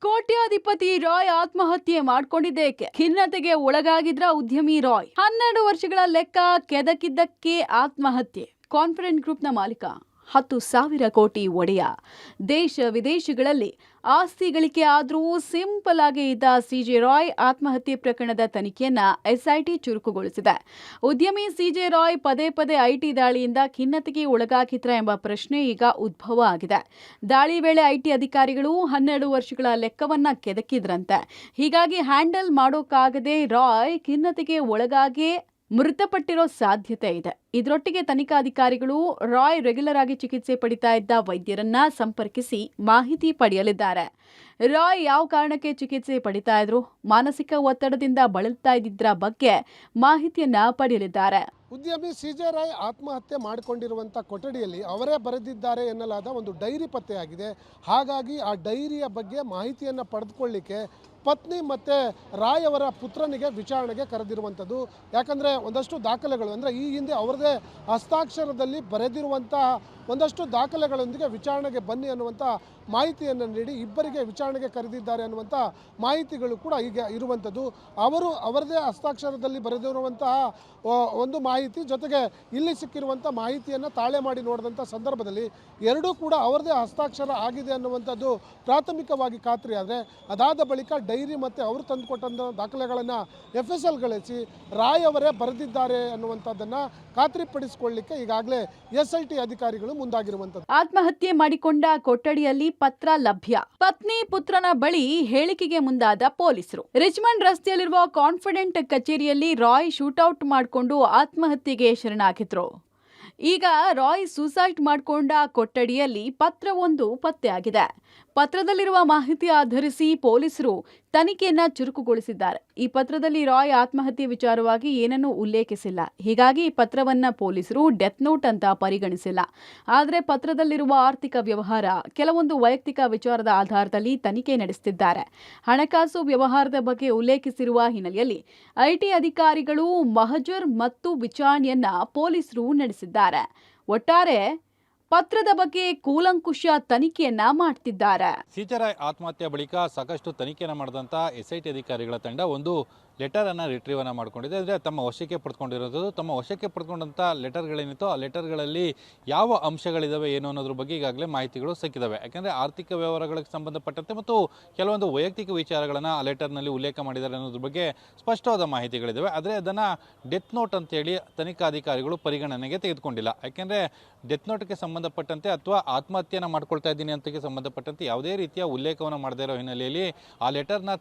ಕೋಟ್ಯಾಧಿಪತಿ ರಾಯ್ ಆತ್ಮಹತ್ಯೆ ಮಾಡ್ಕೊಂಡಿದ್ದೇಕೆ? ಖಿನ್ನತೆಗೆ ಒಳಗಾಗಿದ್ರ ಉದ್ಯಮಿ ರಾಯ್. 12 ವರ್ಷಗಳ ಲೆಕ್ಕ ಕೆದಕಿದ್ದಕ್ಕೆ ಆತ್ಮಹತ್ಯೆ. ಕಾನ್ಫಿಡೆಂಟ್ ಗ್ರೂಪ್ನ ಮಾಲೀಕ, 10,000 ಕೋಟಿ ಒಡೆಯ, ದೇಶ ವಿದೇಶಗಳಲ್ಲಿ ಆಸ್ತಿ ಗಳಿಕೆ ಆದರೂ ಸಿಂಪಲ್ ಆಗಿ ಇದ್ದ ಸಿಜೆ ರಾಯ್ ಆತ್ಮಹತ್ಯೆ ಪ್ರಕರಣದ ತನಿಖೆಯನ್ನ ಎಸ್ಐಟಿ ಚುರುಕುಗೊಳಿಸಿದೆ. ಉದ್ಯಮಿ ಸಿಜೆ ರಾಯ್ ಪದೇ ಪದೇ ಐಟಿ ದಾಳಿಯಿಂದ ಖಿನ್ನತೆಗೆ ಒಳಗಾಗಿದ್ರ ಎಂಬ ಪ್ರಶ್ನೆ ಈಗ ಉದ್ಭವ ಆಗಿದೆ. ದಾಳಿ ವೇಳೆ ಐಟಿ ಅಧಿಕಾರಿಗಳು 12 ವರ್ಷಗಳ ಲೆಕ್ಕವನ್ನ ಕೆದಕಿದ್ರಂತೆ. ಹೀಗಾಗಿ ಹ್ಯಾಂಡಲ್ ಮಾಡೋಕ್ಕಾಗದೆ ರಾಯ್ ಖಿನ್ನತೆಗೆ ಒಳಗಾಗಿ ಮೃತಪಟ್ಟಿರೋ ಸಾಧ್ಯತೆ ಇದೆ. ಇದರೊಟ್ಟಿಗೆ ತನಿಖಾಧಿಕಾರಿಗಳು ರಾಯ್ ರೆಗ್ಯುಲರ್ ಆಗಿ ಚಿಕಿತ್ಸೆ ಪಡಿತಾ ಇದ್ದ ವೈದ್ಯರನ್ನ ಸಂಪರ್ಕಿಸಿ ಮಾಹಿತಿ ಪಡೆಯಲಿದ್ದಾರೆ. ರಾಯ್ ಯಾವ ಕಾರಣಕ್ಕೆ ಚಿಕಿತ್ಸೆ ಪಡಿತಾ ಇದ್ರು, ಮಾನಸಿಕ ಒತ್ತಡದಿಂದ ಬಳಲ್ತಾ ಇದ್ದಿದ್ರ ಬಗ್ಗೆ ಮಾಹಿತಿಯನ್ನ ಪಡೆಯಲಿದ್ದಾರೆ. ಉದ್ಯಮಿ ಸಿಜೆ ರಾಯ್ ಆತ್ಮಹತ್ಯೆ ಮಾಡಿಕೊಂಡಿರುವಂಥ ಕೊಠಡಿಯಲ್ಲಿ ಅವರೇ ಬರೆದಿದ್ದಾರೆ ಎನ್ನಲಾದ ಒಂದು ಡೈರಿ ಪತ್ತೆಯಾಗಿದೆ. ಹಾಗಾಗಿ ಆ ಡೈರಿಯ ಬಗ್ಗೆ ಮಾಹಿತಿಯನ್ನು ಪಡೆದುಕೊಳ್ಳಿಕ್ಕೆ ಪತ್ನಿ ಮತ್ತು ರಾಯ್ ಅವರ ಪುತ್ರನಿಗೆ ವಿಚಾರಣೆಗೆ ಕರೆದಿರುವಂಥದ್ದು. ಯಾಕಂದರೆ ಒಂದಷ್ಟು ದಾಖಲೆಗಳು, ಅಂದರೆ ಈ ಹಿಂದೆ ಅವರದೇ ಹಸ್ತಾಕ್ಷರದಲ್ಲಿ ಬರೆದಿರುವಂತಹ ಒಂದಷ್ಟು ದಾಖಲೆಗಳೊಂದಿಗೆ ವಿಚಾರಣೆಗೆ ಬನ್ನಿ ಅನ್ನುವಂಥ ಮಾಹಿತಿಯನ್ನು ನೀಡಿ ಇಬ್ಬರಿಗೆ ವಿಚಾರಣೆಗೆ ಕರೆದಿದ್ದಾರೆ ಅನ್ನುವಂಥ ಮಾಹಿತಿಗಳು ಕೂಡ ಈಗ ಇರುವಂಥದ್ದು. ಅವರದೇ ಹಸ್ತಾಕ್ಷರದಲ್ಲಿ ಬರೆದಿರುವಂತಹ ಒಂದು ಮಾಹಿತಿ ಜೊತೆಗೆ ಇಲ್ಲಿ ಸಿಕ್ಕಿರುವಂಥ ಮಾಹಿತಿಯನ್ನು ತಾಳೆ ಮಾಡಿ ನೋಡಿದಂಥ ಸಂದರ್ಭದಲ್ಲಿ ಎರಡೂ ಕೂಡ ಅವರದೇ ಹಸ್ತಾಕ್ಷರ ಆಗಿದೆ ಅನ್ನುವಂಥದ್ದು ಪ್ರಾಥಮಿಕವಾಗಿ ಖಾತ್ರಿ. ಆದರೆ ಅದಾದ ಬಳಿಕ ಡೈರಿ ಮತ್ತು ಅವರು ತಂದುಕೊಟ್ಟಂಥ ದಾಖಲೆಗಳನ್ನು FSLಗಳಿಸಿ ರಾಯ್ ಅವರೇ ಬರೆದಿದ್ದಾರೆ ಅನ್ನುವಂಥದ್ದನ್ನು ಖಾತ್ರಿಪಡಿಸಿಕೊಳ್ಳಲಿಕ್ಕೆ ಈಗಾಗಲೇ SIT ಅಧಿಕಾರಿಗಳು ಮುಂದಾಗಿರುವಂಥದ್ದು. ಆತ್ಮಹತ್ಯೆ ಮಾಡಿಕೊಂಡ ಕೊಠಡಿಯಲ್ಲಿ ಪತ್ರ ಲಭ್ಯ. ಪತ್ನಿ ಪುತ್ರನ ಬಳಿ ಹೇಳಿಕೆಗೆ ಮುಂದಾದ ಪೊಲೀಸರು. ರಿಚ್ಮಂಡ್ ರಸ್ತೆಯಲ್ಲಿರುವ ಕಾನ್ಫಿಡೆಂಟ್ ಕಚೇರಿಯಲ್ಲಿ ರಾಯ್ ಶೂಟೌಟ್ ಮಾಡಿಕೊಂಡು ಆತ್ಮಹತ್ಯೆಗೆ ಶರಣಾಗಿದ್ರು. ಈಗ ರಾಯ್ ಸೂಸೈಡ್ ಮಾಡಿಕೊಂಡ ಕೊಠಡಿಯಲ್ಲಿ ಪತ್ರವೊಂದು ಪತ್ತೆಯಾಗಿದೆ. ಪತ್ರದಲ್ಲಿರುವ ಮಾಹಿತಿ ಆಧರಿಸಿ ಪೊಲೀಸರು ತನಿಖೆಯನ್ನ ಚುರುಕುಗೊಳಿಸಿದ್ದಾರೆ. ಈ ಪತ್ರದಲ್ಲಿ ರಾಯ್ ಆತ್ಮಹತ್ಯೆ ವಿಚಾರವಾಗಿ ಏನನ್ನೂ ಉಲ್ಲೇಖಿಸಿಲ್ಲ. ಹೀಗಾಗಿ ಈ ಪತ್ರವನ್ನ ಪೊಲೀಸರು ಡೆತ್ ನೋಟ್ ಅಂತ ಪರಿಗಣಿಸಿಲ್ಲ. ಆದರೆ ಪತ್ರದಲ್ಲಿರುವ ಆರ್ಥಿಕ ವ್ಯವಹಾರ, ಕೆಲವೊಂದು ವೈಯಕ್ತಿಕ ವಿಚಾರದ ಆಧಾರದಲ್ಲಿ ತನಿಖೆ ನಡೆಸುತ್ತಿದ್ದಾರೆ. ಹಣಕಾಸು ವ್ಯವಹಾರದ ಬಗ್ಗೆ ಉಲ್ಲೇಖಿಸಿರುವ ಹಿನ್ನೆಲೆಯಲ್ಲಿ ಐಟಿ ಅಧಿಕಾರಿಗಳು ಮಹಜರ್ ಮತ್ತು ವಿಚಾರಣೆಯನ್ನ ಪೊಲೀಸರು ನಡೆಸಿದ್ದಾರೆ. ಒಟ್ಟಾರೆ ಪತ್ರದ ಬಗ್ಗೆ ಕೂಲಂಕುಷ ತನಿಖೆಯನ್ನ ಮಾಡ್ತಿದ್ದಾರೆ. ಸಿಜೆ ರಾಯ್ ಆತ್ಮಹತ್ಯೆ ಬಳಿಕ ಸಾಕಷ್ಟು ತನಿಖೆಯನ್ನು ಮಾಡಿದಂಥ SIT ಅಧಿಕಾರಿಗಳ ತಂಡ ಒಂದು ಲೆಟರನ್ನು ರಿಟ್ರೀವನ್ನು ಮಾಡಿಕೊಂಡಿದೆ. ಅಂದರೆ ತಮ್ಮ ವಶಕ್ಕೆ ಪಡೆದುಕೊಂಡಿರೋದು, ತಮ್ಮ ವಶಕ್ಕೆ ಪಡೆದುಕೊಂಡಂಥ ಲೆಟರ್ಗಳೇನಿತ್ತು ಆ ಲೆಟರ್ಗಳಲ್ಲಿ ಯಾವ ಅಂಶಗಳಿದ್ದಾವೆ ಏನು ಅನ್ನೋದ್ರ ಬಗ್ಗೆ ಈಗಾಗಲೇ ಮಾಹಿತಿಗಳು ಸಿಕ್ಕಿದ್ದಾವೆ. ಯಾಕೆಂದರೆ ಆರ್ಥಿಕ ವ್ಯವಹಾರಗಳಿಗೆ ಸಂಬಂಧಪಟ್ಟಂತೆ ಮತ್ತು ಕೆಲವೊಂದು ವೈಯಕ್ತಿಕ ವಿಚಾರಗಳನ್ನು ಆ ಲೆಟರ್ನಲ್ಲಿ ಉಲ್ಲೇಖ ಮಾಡಿದ್ದಾರೆ ಅನ್ನೋದ್ರ ಬಗ್ಗೆ ಸ್ಪಷ್ಟವಾದ ಮಾಹಿತಿಗಳಿದ್ದಾವೆ. ಆದರೆ ಅದನ್ನು ಡೆತ್ ನೋಟ್ ಅಂತೇಳಿ ತನಿಖಾಧಿಕಾರಿಗಳು ಪರಿಗಣನೆಗೆ ತೆಗೆದುಕೊಂಡಿಲ್ಲ. ಯಾಕೆಂದರೆ ಡೆತ್ ನೋಟ್ಗೆ ಸಂಬಂಧಪಟ್ಟಂತೆ ಅಥವಾ ಆತ್ಮಹತ್ಯೆಯನ್ನು ಮಾಡ್ಕೊಳ್ತಾ ಇದ್ದೀನಿ ಅಂತಕ್ಕೆ ಸಂಬಂಧಪಟ್ಟಂತೆ ಯಾವುದೇ ರೀತಿಯ ಉಲ್ಲೇಖವನ್ನು ಮಾಡದೇ ಇರೋ ಹಿನ್ನೆಲೆಯಲ್ಲಿ ಆ ಲೆಟರ್ನ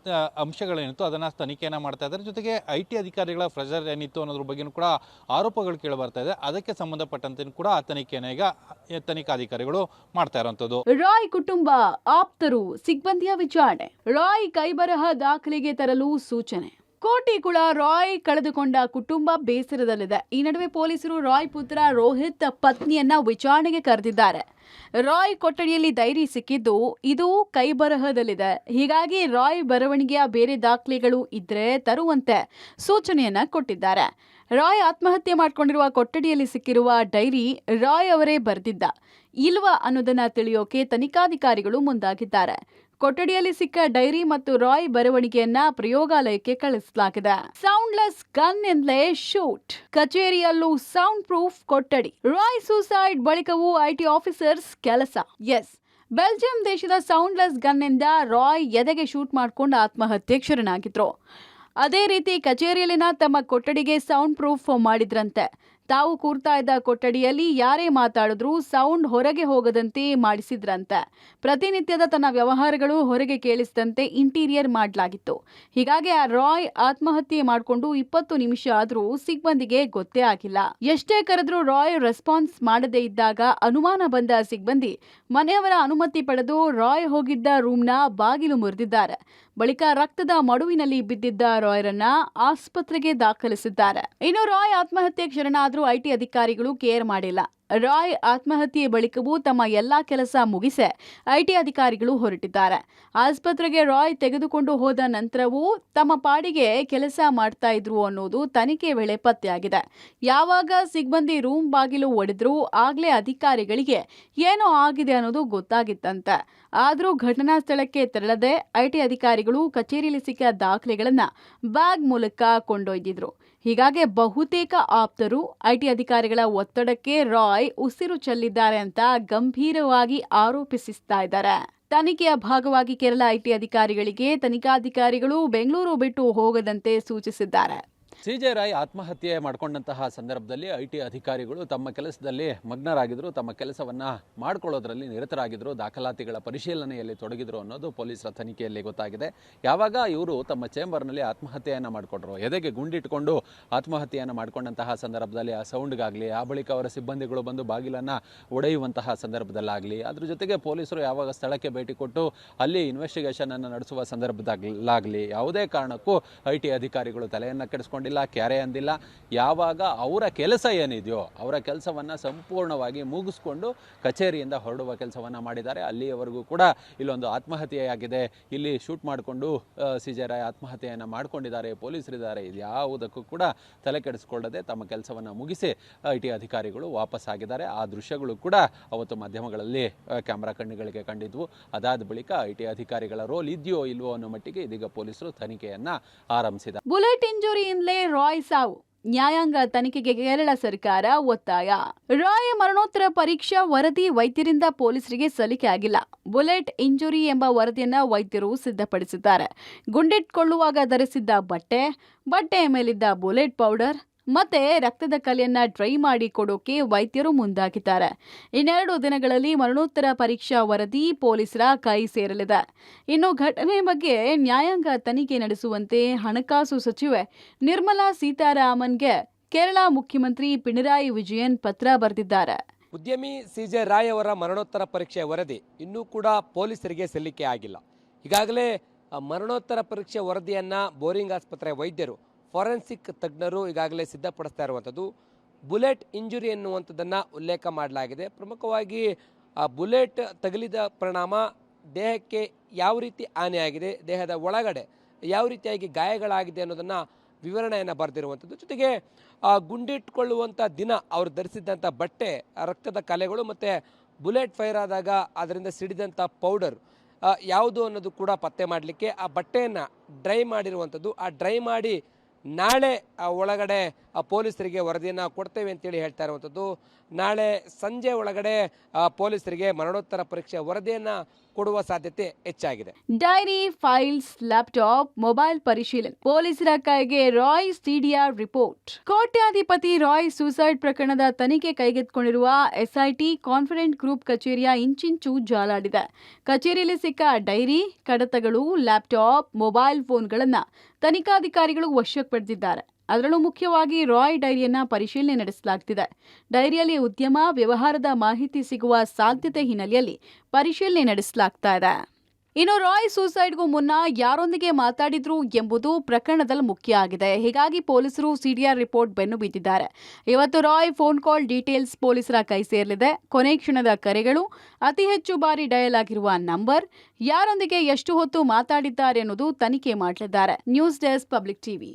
ಅಂಶಗಳೇನಿತ್ತು ಅದನ್ನು ತನಿಖೆಯನ್ನು ಮಾಡ್ತಾ ಇದ್ದಾರೆ. ಜೊತೆಗೆ IT ಅಧಿಕಾರಿಗಳ ಪ್ರೆಷರ್ ಏನಿತ್ತು ಅನ್ನೋದ್ರ ಬಗ್ಗೆ ಕೂಡ ಆರೋಪಗಳು ಕೇಳಿ ಬರ್ತಾ ಇದೆ. ಅದಕ್ಕೆ ಸಂಬಂಧಪಟ್ಟಂತೆ ಕೂಡ ಆ ತನಿಖೆಯನ್ನು ಈಗ ತನಿಖಾಧಿಕಾರಿಗಳು ಮಾಡ್ತಾ ಇರುವಂತದ್ದು. ರಾಯ್ ಕುಟುಂಬ, ಆಪ್ತರು, ಸಿಬ್ಬಂದಿಯ ವಿಚಾರಣೆ. ರಾಯ್ ಕೈಬರಹ ದಾಖಲೆಗೆ ತರಲು ಸೂಚನೆ. ಕೋಟಿ ಕುಳ ರಾಯ್ ಕಳೆದುಕೊಂಡ ಕುಟುಂಬ ಬೇಸರದಲ್ಲಿದೆ. ಈ ನಡುವೆ ಪೊಲೀಸರು ರಾಯ್ ಪುತ್ರ ರೋಹಿತ್ ಪತ್ನಿಯನ್ನ ವಿಚಾರಣೆಗೆ ಕರೆದಿದ್ದಾರೆ. ರಾಯ್ ಕೊಠಡಿಯಲ್ಲಿ ಡೈರಿ ಸಿಕ್ಕಿದ್ದು ಇದು ಕೈಬರಹದಲ್ಲಿದೆ. ಹೀಗಾಗಿ ರಾಯ್ ಬರವಣಿಗೆಯ ಬೇರೆ ದಾಖಲೆಗಳು ಇದ್ರೆ ತರುವಂತೆ ಸೂಚನೆಯನ್ನ ಕೊಟ್ಟಿದ್ದಾರೆ. ರಾಯ್ ಆತ್ಮಹತ್ಯೆ ಮಾಡಿಕೊಂಡಿರುವ ಕೊಠಡಿಯಲ್ಲಿ ಸಿಕ್ಕಿರುವ ಡೈರಿ ರಾಯ್ ಅವರೇ ಬರೆದಿದ್ದ ಇಲ್ವಾ ಅನ್ನೋದನ್ನ ತಿಳಿಯೋಕೆ ತನಿಖಾಧಿಕಾರಿಗಳು ಮುಂದಾಗಿದ್ದಾರೆ. ಕೊಠಡಿಯಲ್ಲಿ ಸಿಕ್ಕ ಡೈರಿ ಮತ್ತು ರಾಯ್ ಬರವಣಿಗೆಯನ್ನ ಪ್ರಯೋಗಾಲಯಕ್ಕೆ ಕಳಿಸಲಾಗಿದೆ. ಸೌಂಡ್ಲೆಸ್ ಗನ್ ಇಂದಲೇ ಶೂಟ್. ಕಚೇರಿಯಲ್ಲೂ ಸೌಂಡ್ ಪ್ರೂಫ್ ಕೊಠಡಿ. ರಾಯ್ ಸೂಸೈಡ್ ಬಳಿಕವೂ IT ಆಫೀಸರ್ಸ್ ಕೆಲಸ. ಎಸ್, ಬೆಲ್ಜಿಯಂ ದೇಶದ ಸೌಂಡ್ಲೆಸ್ ಗನ್ ಇಂದ ರಾಯ್ ಎದೆಗೆ ಶೂಟ್ ಮಾಡಿಕೊಂಡು ಆತ್ಮಹತ್ಯೆಗೆ ಶರಣಾಗಿದ್ರು. ಅದೇ ರೀತಿ ಕಚೇರಿಯಲ್ಲಿನ ತಮ್ಮ ಕೊಠಡಿಗೆ ಸೌಂಡ್ ಪ್ರೂಫ್ ಮಾಡಿದ್ರಂತೆ. ತಾವು ಕೂರ್ತಾ ಇದ್ದ ಕೊಠಡಿಯಲ್ಲಿ ಯಾರೇ ಮಾತಾಡಿದ್ರೂ ಸೌಂಡ್ ಹೊರಗೆ ಹೋಗದಂತೆ ಮಾಡಿಸಿದ್ರಂತೆ. ಪ್ರತಿನಿತ್ಯದ ತನ್ನ ವ್ಯವಹಾರಗಳು ಹೊರಗೆ ಕೇಳಿಸಿದಂತೆ ಇಂಟೀರಿಯರ್ ಮಾಡಲಾಗಿತ್ತು. ಹೀಗಾಗಿ ಆ ರಾಯ್ ಆತ್ಮಹತ್ಯೆ ಮಾಡಿಕೊಂಡು 20 ನಿಮಿಷ ಆದ್ರೂ ಸಿಬ್ಬಂದಿಗೆ ಗೊತ್ತೇ ಆಗಿಲ್ಲ. ಎಷ್ಟೇ ಕರೆದ್ರೂ ರಾಯ್ ರೆಸ್ಪಾನ್ಸ್ ಮಾಡದೇ ಇದ್ದಾಗ ಅನುಮಾನ ಬಂದ ಸಿಬ್ಬಂದಿ ಮನೆಯವರ ಅನುಮತಿ ಪಡೆದು ರಾಯ್ ಹೋಗಿದ್ದ ರೂಮ್ನ ಬಾಗಿಲು ಮುರಿದಿದ್ದಾರೆ. ಬಳಿಕ ರಕ್ತದ ಮಡುವಿನಲ್ಲಿ ಬಿದ್ದಿದ್ದ ರಾಯ್ರನ್ನ ಆಸ್ಪತ್ರೆಗೆ ದಾಖಲಿಸಿದ್ದಾರೆ. ಇನ್ನು ರಾಯ್ ಆತ್ಮಹತ್ಯೆಗೆ ಶರಣಾದ್ರೂ IT ಅಧಿಕಾರಿಗಳು ಕೇರ್ ಮಾಡಿಲ್ಲ. ರಾಯ್ ಆತ್ಮಹತ್ಯೆ ಬಳಿಕವೂ ತಮ್ಮ ಎಲ್ಲಾ ಕೆಲಸ ಮುಗಿಸೆ IT ಅಧಿಕಾರಿಗಳು ಹೊರಟಿದ್ದಾರೆ. ಆಸ್ಪತ್ರೆಗೆ ರಾಯ್ ತೆಗೆದುಕೊಂಡು ಹೋದ ನಂತರವೂ ತಮ್ಮ ಪಾಡಿಗೆ ಕೆಲಸ ಮಾಡ್ತಾ ಇದ್ರು ಅನ್ನೋದು ತನಿಖೆ ವೇಳೆ ಪತ್ತೆಯಾಗಿದೆ. ಯಾವಾಗ ಸಿಬ್ಬಂದಿ ರೂಮ್ ಬಾಗಿಲು ಒಡೆದ್ರು ಆಗ್ಲೇ ಅಧಿಕಾರಿಗಳಿಗೆ ಏನೋ ಆಗಿದೆ ಅನ್ನೋದು ಗೊತ್ತಾಗಿತ್ತಂತೆ. ಆದರೂ ಘಟನಾ ಸ್ಥಳಕ್ಕೆ ತೆರಳದೆ ಐಟಿ ಅಧಿಕಾರಿಗಳು ಕಚೇರಿಯಲ್ಲಿ ಸಿಕ್ಕ ದಾಖಲೆಗಳನ್ನ ಬ್ಯಾಗ್ ಮೂಲಕ ಕೊಂಡೊಯ್ದಿದ್ರು. ಹೀಗಾಗಿ ಬಹುತೇಕ ಆಪ್ತರು ಐಟಿ ಅಧಿಕಾರಿಗಳ ಒತ್ತಡಕ್ಕೆ ರಾಯ್ ಉಸಿರು ಚೆಲ್ಲಿದ್ದಾರೆ ಅಂತ ಗಂಭೀರವಾಗಿ ಆರೋಪಿಸ್ತಾ ಇದ್ದಾರೆ. ತನಿಖೆಯ ಭಾಗವಾಗಿ ಕೇರಳ ಐಟಿ ಅಧಿಕಾರಿಗಳಿಗೆ ತನಿಖಾಧಿಕಾರಿಗಳು ಬೆಂಗಳೂರು ಬಿಟ್ಟು ಹೋಗದಂತೆ ಸೂಚಿಸಿದ್ದಾರೆ. ಸಿಜೆ ರಾಯ್ ಆತ್ಮಹತ್ಯೆ ಮಾಡಿಕೊಂಡಂತಹ ಸಂದರ್ಭದಲ್ಲಿ ಐಟಿ ಅಧಿಕಾರಿಗಳು ತಮ್ಮ ಕೆಲಸದಲ್ಲಿ ಮಗ್ನರಾಗಿದ್ದರು, ತಮ್ಮ ಕೆಲಸವನ್ನು ಮಾಡಿಕೊಳ್ಳೋದ್ರಲ್ಲಿ ನಿರತರಾಗಿದ್ದರು, ದಾಖಲಾತಿಗಳ ಪರಿಶೀಲನೆಯಲ್ಲಿ ತೊಡಗಿದ್ರು ಅನ್ನೋದು ಪೊಲೀಸರ ತನಿಖೆಯಲ್ಲಿ ಗೊತ್ತಾಗಿದೆ. ಯಾವಾಗ ಇವರು ತಮ್ಮ ಚೇಂಬರ್ನಲ್ಲಿ ಆತ್ಮಹತ್ಯೆಯನ್ನು ಮಾಡಿಕೊಂಡ್ರು, ಎದೆಗೆ ಗುಂಡಿಟ್ಕೊಂಡು ಆತ್ಮಹತ್ಯೆಯನ್ನು ಮಾಡಿಕೊಂಡಂತಹ ಸಂದರ್ಭದಲ್ಲಿ ಆ ಸೌಂಡ್ಗಾಗಲಿ, ಆ ಬಳಿಕ ಅವರ ಸಿಬ್ಬಂದಿಗಳು ಬಂದು ಬಾಗಿಲನ್ನು ಒಡೆಯುವಂತಹ ಸಂದರ್ಭದಲ್ಲಾಗಲಿ, ಅದ್ರ ಜೊತೆಗೆ ಪೊಲೀಸರು ಯಾವಾಗ ಸ್ಥಳಕ್ಕೆ ಭೇಟಿ ಕೊಟ್ಟು ಅಲ್ಲಿ ಇನ್ವೆಸ್ಟಿಗೇಷನನ್ನು ನಡೆಸುವ ಸಂದರ್ಭದಲ್ಲಾಗಲಿ ಯಾವುದೇ ಕಾರಣಕ್ಕೂ ಐಟಿ ಅಧಿಕಾರಿಗಳು ತಲೆಯನ್ನು ಕೆಡಿಸ್ಕೊಂಡಿಲ್ಲ, ಕ್ಯಾರೆ ಅಂದಿಲ್ಲ. ಯಾವಾಗ ಅವರ ಕೆಲಸ ಏನಿದೆಯೋ ಅವರ ಕೆಲಸವನ್ನು ಸಂಪೂರ್ಣವಾಗಿ ಮುಗಿಸ್ಕೊಂಡು ಕಚೇರಿಯಿಂದ ಹೊರಡುವ ಕೆಲಸವನ್ನು ಮಾಡಿದ್ದಾರೆ. ಅಲ್ಲಿಯವರೆಗೂ ಕೂಡ ಇಲ್ಲೊಂದು ಆತ್ಮಹತ್ಯೆಯಾಗಿದೆ, ಇಲ್ಲಿ ಶೂಟ್ ಮಾಡಿಕೊಂಡು ಸಿಜೆ ರಾಯ್ ಆತ್ಮಹತ್ಯೆಯನ್ನು ಮಾಡಿಕೊಂಡಿದ್ದಾರೆ, ಪೊಲೀಸರಿದ್ದಾರೆ, ಇದು ಯಾವುದಕ್ಕೂ ಕೂಡ ತಲೆ ಕೆಡಿಸ್ಕೊಳ್ಳದೆ ತಮ್ಮ ಕೆಲಸವನ್ನು ಮುಗಿಸಿ ಐಟಿ ಅಧಿಕಾರಿಗಳು ವಾಪಸ್ ಆಗಿದ್ದಾರೆ. ಆ ದೃಶ್ಯಗಳು ಕೂಡ ಅವತ್ತು ಮಾಧ್ಯಮಗಳಲ್ಲಿ ಕ್ಯಾಮ್ರಾ ಕಣ್ಣುಗಳಿಗೆ ಕಂಡಿದ್ವು. ಅದಾದ ಬಳಿಕ ಐಟಿ ಅಧಿಕಾರಿಗಳ ರೋಲ್ ಇದೆಯೋ ಇಲ್ವೋ ಅನ್ನೋ ಮಟ್ಟಿಗೆ ಇದೀಗ ಪೊಲೀಸರು ತನಿಖೆಯನ್ನು ಆರಂಭಿಸಿದ್ದಾರೆ. ಬುಲೆಟ್ ಇಂಜುರಿಯಿಂದಲೇ ರಾಯ್ ಸಾವು, ನ್ಯಾಯಾಂಗ ತನಿಖೆಗೆ ಕೇರಳ ಸರ್ಕಾರ ಒತ್ತಾಯ. ರಾಯ್ ಮರಣೋತ್ತರ ಪರೀಕ್ಷಾ ವರದಿ ವೈದ್ಯರಿಂದ ಪೊಲೀಸರಿಗೆ ಸಲ್ಲಿಕೆ ಆಗಿಲ್ಲ. ಬುಲೆಟ್ ಇಂಜುರಿ ಎಂಬ ವರದಿಯನ್ನ ವೈದ್ಯರು ಸಿದ್ಧಪಡಿಸಿದ್ದಾರೆ. ಗುಂಡಿಟ್ಕೊಳ್ಳುವಾಗ ಧರಿಸಿದ್ದ ಬಟ್ಟೆಯ ಮೇಲಿದ್ದ ಬುಲೆಟ್ ಪೌಡರ್ ಮತ್ತೆ ರಕ್ತದ ಕಲೆಯನ್ನ ಡ್ರೈ ಮಾಡಿ ಕೊಡೋಕೆ ವೈದ್ಯರು ಮುಂದಾಗಿದ್ದಾರೆ. ಇನ್ನೆರಡು ದಿನಗಳಲ್ಲಿ ಮರಣೋತ್ತರ ಪರೀಕ್ಷಾ ವರದಿ ಪೊಲೀಸರ ಕೈ ಸೇರಲಿದೆ. ಇನ್ನು ಘಟನೆ ಬಗ್ಗೆ ನ್ಯಾಯಾಂಗ ತನಿಖೆ ನಡೆಸುವಂತೆ ಹಣಕಾಸು ಸಚಿವೆ ನಿರ್ಮಲಾ ಸೀತಾರಾಮನ್ಗೆ ಕೇರಳ ಮುಖ್ಯಮಂತ್ರಿ ಪಿಣರಾಯಿ ವಿಜಯನ್ ಪತ್ರ ಬರೆದಿದ್ದಾರೆ. ಉದ್ಯಮಿ ಸಿಜೆ ರಾಯ್ ಅವರ ಮರಣೋತ್ತರ ಪರೀಕ್ಷೆ ವರದಿ ಇನ್ನೂ ಕೂಡ ಪೊಲೀಸರಿಗೆ ಸಲ್ಲಿಕೆ ಆಗಿಲ್ಲ. ಈಗಾಗಲೇ ಮರಣೋತ್ತರ ಪರೀಕ್ಷೆ ವರದಿಯನ್ನು ಬೋರಿಂಗ್ ಆಸ್ಪತ್ರೆ ವೈದ್ಯರು, ಫಾರೆನ್ಸಿಕ್ ತಜ್ಞರು ಈಗಾಗಲೇ ಸಿದ್ಧಪಡಿಸ್ತಾ ಇರುವಂಥದ್ದು. ಬುಲೆಟ್ ಇಂಜುರಿ ಎನ್ನುವಂಥದ್ದನ್ನು ಉಲ್ಲೇಖ ಮಾಡಲಾಗಿದೆ. ಪ್ರಮುಖವಾಗಿ ಬುಲೆಟ್ ತಗುಲಿದ ಪರಿಣಾಮ ದೇಹಕ್ಕೆ ಯಾವ ರೀತಿ ಹಾನಿಯಾಗಿದೆ, ದೇಹದ ಒಳಗಡೆ ಯಾವ ರೀತಿಯಾಗಿ ಗಾಯಗಳಾಗಿದೆ ಅನ್ನೋದನ್ನು ವಿವರಣೆಯನ್ನು ಬರೆದಿರುವಂಥದ್ದು. ಜೊತೆಗೆ ಗುಂಡಿಟ್ಕೊಳ್ಳುವಂಥ ದಿನ ಅವರು ಧರಿಸಿದ್ದಂಥ ಬಟ್ಟೆ, ರಕ್ತದ ಕಲೆಗಳು ಮತ್ತು ಬುಲೆಟ್ ಫೈರ್ ಆದಾಗ ಅದರಿಂದ ಸಿಡಿದಂಥ ಪೌಡರ್ ಯಾವುದು ಅನ್ನೋದು ಕೂಡ ಪತ್ತೆ ಮಾಡಲಿಕ್ಕೆ ಆ ಬಟ್ಟೆಯನ್ನು ಡ್ರೈ ಮಾಡಿರುವಂಥದ್ದು. ಆ ಡ್ರೈ ಮಾಡಿ ನಾಳೆ ಒಳಗಡೆ ಪೊಲೀಸರಿಗೆ ವರದಿಯನ್ನು ಕೊಡ್ತೇವೆ ಅಂತೇಳಿ ಹೇಳ್ತಾ ಇರುವಂಥದ್ದು. ನಾಳೆ ಸಂಜೆ ಒಳಗಡೆ ಪೊಲೀಸರಿಗೆ ಮರಣೋತ್ತರ ಪರೀಕ್ಷೆ ವರದಿಯನ್ನು ಕೊಡುವ ಸಾಧ್ಯತೆ ಹೆಚ್ಚಾಗಿದೆ. ಡೈರಿ, ಫೈಲ್ಸ್, ಲ್ಯಾಪ್ಟಾಪ್, ಮೊಬೈಲ್ ಪರಿಶೀಲನೆ, ಪೊಲೀಸರ ಕೈಗೆ ರಾಯ್ ಸಿಡಿಆರ್ ರಿಪೋರ್ಟ್. ಕೋಟ್ಯಾಧಿಪತಿ ರಾಯ್ ಸೂಸೈಡ್ ಪ್ರಕರಣದ ತನಿಖೆ ಕೈಗೆತ್ತಿಕೊಂಡಿರುವ ಎಸ್ಐಟಿ ಕಾನ್ಫಿಡೆಂಟ್ ಗ್ರೂಪ್ ಕಚೇರಿಯ ಇಂಚಿಂಚು ಜಾಲಾಡಿದೆ. ಕಚೇರಿಯಲ್ಲಿ ಸಿಕ್ಕ ಡೈರಿ, ಕಡತಗಳು, ಲ್ಯಾಪ್ಟಾಪ್, ಮೊಬೈಲ್ ಫೋನ್ಗಳನ್ನು ತನಿಖಾಧಿಕಾರಿಗಳು ವಶಕ್ಕೆ ಪಡೆದಿದ್ದಾರೆ. ಅದರಲ್ಲೂ ಮುಖ್ಯವಾಗಿ ರಾಯ್ ಡೈರಿಯನ್ನ ಪರಿಶೀಲನೆ ನಡೆಸಲಾಗುತ್ತಿದೆ. ಡೈರಿಯಲ್ಲಿ ಉದ್ಯಮ ವ್ಯವಹಾರದ ಮಾಹಿತಿ ಸಿಗುವ ಸಾಧ್ಯತೆ ಹಿನ್ನೆಲೆಯಲ್ಲಿ ಪರಿಶೀಲನೆ ನಡೆಸಲಾಗ್ತಾ ಇದೆ. ಇನ್ನು ರಾಯ್ ಸೂಸೈಡ್ಗೂ ಮುನ್ನ ಯಾರೊಂದಿಗೆ ಮಾತಾಡಿದ್ರು ಎಂಬುದು ಪ್ರಕರಣದಲ್ಲಿ ಮುಖ್ಯ ಆಗಿದೆ. ಹೀಗಾಗಿ ಪೊಲೀಸರು ಸಿಡಿಆರ್ ರಿಪೋರ್ಟ್ ಬೆನ್ನು ಬಿದ್ದಿದ್ದಾರೆ. ಇವತ್ತು ರಾಯ್ ಫೋನ್ ಕಾಲ್ ಡೀಟೇಲ್ಸ್ ಪೊಲೀಸರ ಕೈ ಸೇರಲಿದೆ. ಕೊನೆ ಕ್ಷಣದ ಕರೆಗಳು, ಅತಿ ಹೆಚ್ಚು ಬಾರಿ ಡಯಲ್ ಆಗಿರುವ ನಂಬರ್, ಯಾರೊಂದಿಗೆ ಎಷ್ಟು ಹೊತ್ತು ಮಾತಾಡಿದ್ದಾರೆ ಅನ್ನೋದು ತನಿಖೆ ಮಾಡಲಿದ್ದಾರೆ. News desk, public TV.